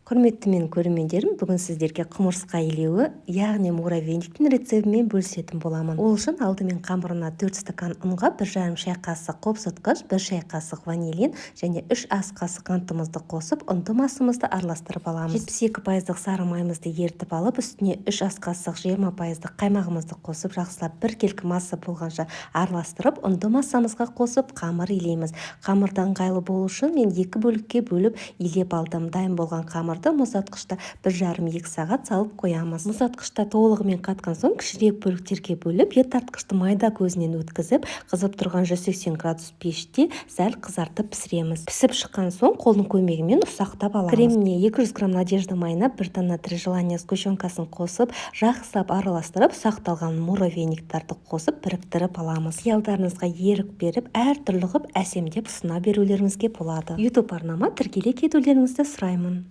Құрметті менің көрермендерім, бүгін сіздерге құмырсқа илеуі, яғни муравейниктің рецептімен бөлісетін боламын. Ол үшін алдымен қамырына 4 стакан ұнға 1,5 шай қасық қопсытқыш, 1 шай қасық ванилин және 3 ас қасық қантымызды қосып, ұнды масымызды араластырып аламыз. 72% сары майымызды ертіп алып, үстіне 3 ас қасық 20% қаймағымызды қосып, жақсылап бір келкі масса болғанша араластырып, ұнды массамызға қосып, қамыр илейміз. Қамырды ыңғайлы болу үшін мен 2 бөлікке бөліп илеп алдым. Дайын болған қамырды мұздатқышта 1,5-2 сағат салып қоямыз. Мұздатқышта толығымен қатқан соң кішірек бөліктерге бөліп, ет тартқышты майда көзінен өткізіп, қызып тұрған 180 градус пеште сәл қызартып пісіреміз. Пісіп шыққан соң қолдың көмегімен ұсақтап аламыз. Креміне 200 грамм надежда майына 1 дана три желания сгущенкасын қосып, жақсылап араластырып, ұсақталған муравейниктарды қосып біріктіріп аламыз. Қиялдарыңызға ерік беріп, әртүрлі қылып әсемдеп ұсына берулеріңізге болады. YouTube арнама тіркеле кетулеріңізді сұраймын.